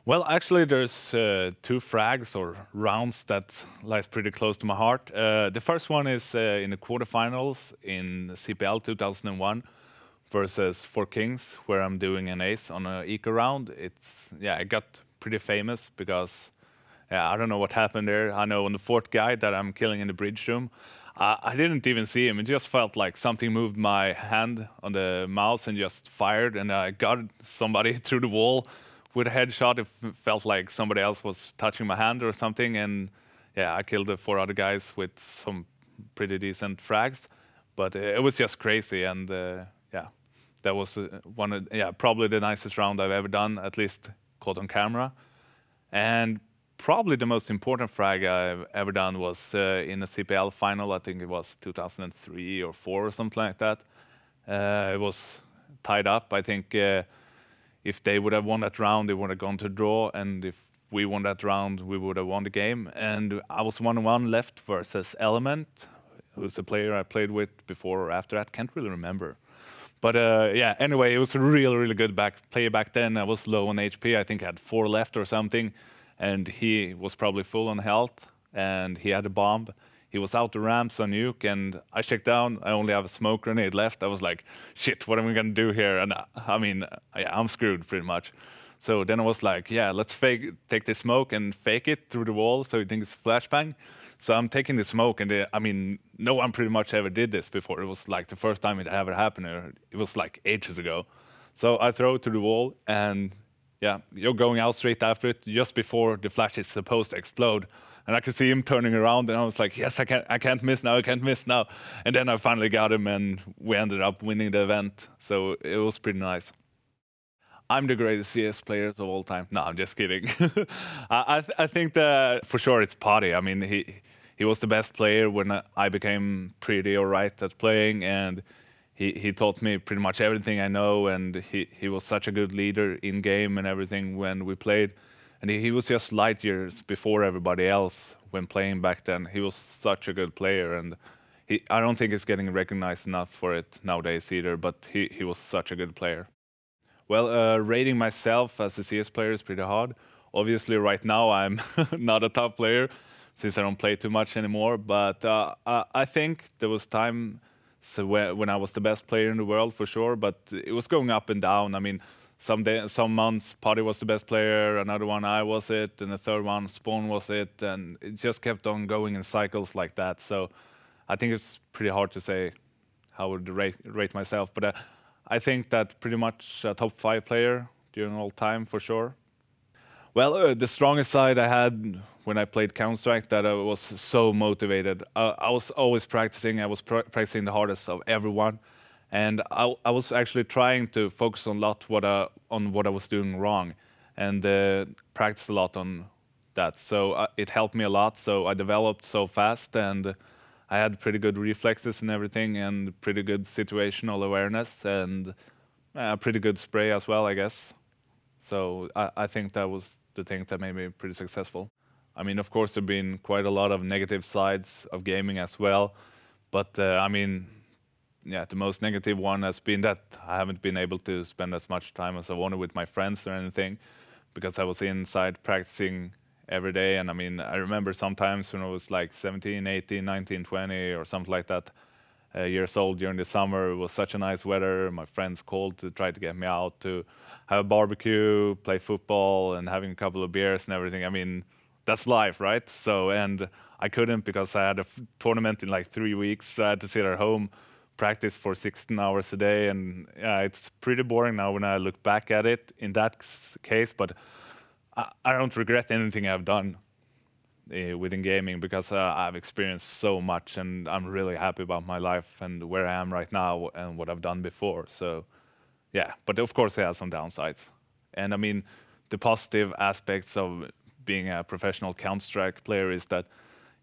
Well, actually, there's two frags or rounds that lies pretty close to my heart. The first one is in the quarterfinals in CPL 2001 versus Four Kings, where I'm doing an ace on an eco round. I got pretty famous because I don't know what happened there. I know on the fourth guy that I'm killing in the bridge room, I didn't even see him. It just felt like something moved my hand on the mouse and just fired, and I got somebody through the wall with a headshot. It felt like somebody else was touching my hand or something, and yeah, I killed the four other guys with some pretty decent frags. But it was just crazy, and yeah, that was probably the nicest round I've ever done, at least caught on camera. And probably the most important frag I've ever done was in a CPL final. I think it was 2003 or 4 or something like that. It was tied up. I think if they would have won that round, they would have gone to draw, and if we won that round, we would have won the game. And I was 1-1 left versus Element, who's a player I played with before or after that. Can't really remember. But yeah, anyway, it was a really good player back then. I was low on HP. I think I had 4 left or something. And he was probably full on health, and he had a bomb. He was out the ramps on nuke, and I checked down. I only have a smoke grenade left. I was like, shit, what am I going to do here? And I mean, yeah, I'm screwed pretty much. So then I was like, yeah, let's take the smoke and fake it through the wall so you think it's flashbang. So I'm taking the smoke, and I mean, no one pretty much ever did this before. It was like the first time it ever happened. It was like ages ago. So I throw it to the wall, and yeah, you're going out straight after it, just before the flash is supposed to explode. And I could see him turning around, and I was like, yes, I can't miss now, I can't miss now. And then I finally got him, and we ended up winning the event. So it was pretty nice. I'm the greatest CS player of all time. No, I'm just kidding. I think that for sure it's Potty. I mean, he was the best player when I became pretty all right at playing, and he taught me pretty much everything I know, and he was such a good leader in game and everything when we played. And he was just light years before everybody else when playing back then. He was such a good player, and I don't think he's getting recognized enough for it nowadays either, but he was such a good player. Well, rating myself as a CS player is pretty hard. Obviously, right now I'm not a top player since I don't play too much anymore, but I think there was time when I was the best player in the world for sure, but it was going up and down. I mean, some months Potty was the best player, another one I was it, and the third one Spawn was it, and it just kept on going in cycles like that. So I think it's pretty hard to say how I would rate myself, but I think that pretty much a top 5 player during all time for sure. Well, the strongest side I had when I played Counter-Strike, that I was so motivated. I was always practicing. I was practicing the hardest of everyone. And I was actually trying to focus on what I was doing wrong, and practice a lot on that. So it helped me a lot. So I developed so fast, and I had pretty good reflexes and everything, and pretty good situational awareness, and pretty good spray as well, I guess. So I think that was the thing that made me pretty successful. I mean, of course, there have been quite a lot of negative sides of gaming as well, but I mean, yeah, the most negative one has been that I haven't been able to spend as much time as I wanted with my friends or anything, because I was inside practicing every day. And I mean, I remember sometimes when I was like 17, 18, 19, 20 or something like that, years old during the summer, it was such a nice weather. My friends called to try to get me out to have a barbecue, play football, and having a couple of beers and everything. I mean, that's life, right? So, and I couldn't because I had a tournament in like 3 weeks. So I had to sit at home, practice for 16 hours a day, and yeah, it's pretty boring now when I look back at it in that case, but I don't regret anything I've done within gaming, because I've experienced so much, and I'm really happy about my life and where I am right now and what I've done before. So yeah, but of course it has some downsides. And I mean, the positive aspects of being a professional Counter-Strike player is that,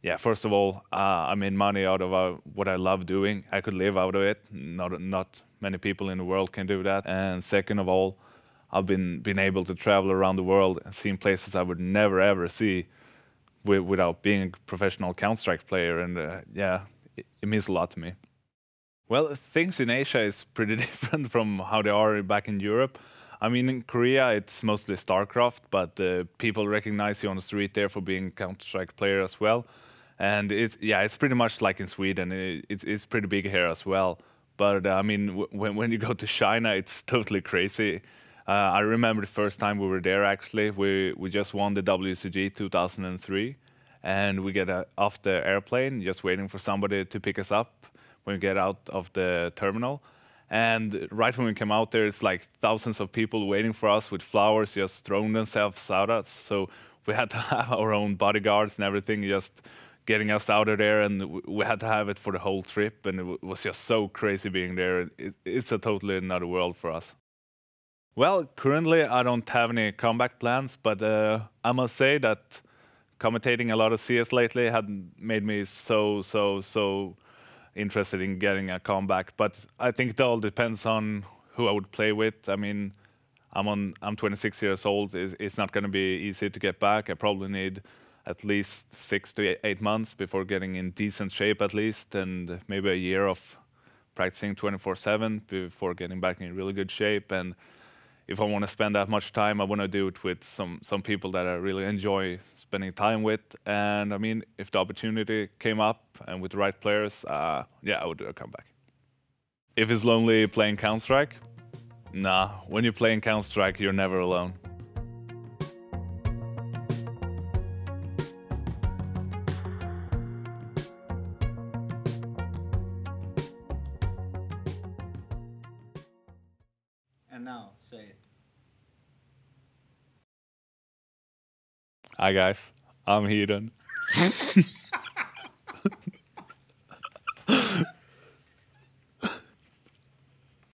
yeah, first of all, I made money out of what I love doing. I could live out of it. Not many people in the world can do that. And second of all, I've been able to travel around the world and seen places I would never ever see without being a professional Counter-Strike player. And yeah, it means a lot to me. Well, things in Asia is pretty different from how they are back in Europe. I mean, in Korea, it's mostly StarCraft, but people recognize you on the street there for being a Counter-Strike player as well. And it's pretty much like in Sweden. It's pretty big here as well. But I mean, when you go to China, it's totally crazy. I remember the first time we were there. Actually, we just won the WCG 2003, and we get off the airplane, just waiting for somebody to pick us up when we get out of the terminal. And right when we came out there, it's like thousands of people waiting for us with flowers, just throwing themselves out at us. So we had to have our own bodyguards and everything, just getting us out of there. And we had to have it for the whole trip. And it was just so crazy being there. It's a totally another world for us. Well, currently I don't have any comeback plans, but I must say that commentating a lot of CS lately had made me so interested in getting a comeback, but I think it all depends on who I would play with. I mean, I'm 26 years old. It's not going to be easy to get back. I probably need at least 6 to 8 months before getting in decent shape at least, and maybe a year of practicing 24/7 before getting back in really good shape. And if I want to spend that much time, I want to do it with some people that I really enjoy spending time with. And I mean, if the opportunity came up and with the right players, yeah, I would do a comeback. If it's lonely playing Counter-Strike, nah. When you play in Counter-Strike, you're never alone. And now, say it. Hi guys, I'm HeatoN.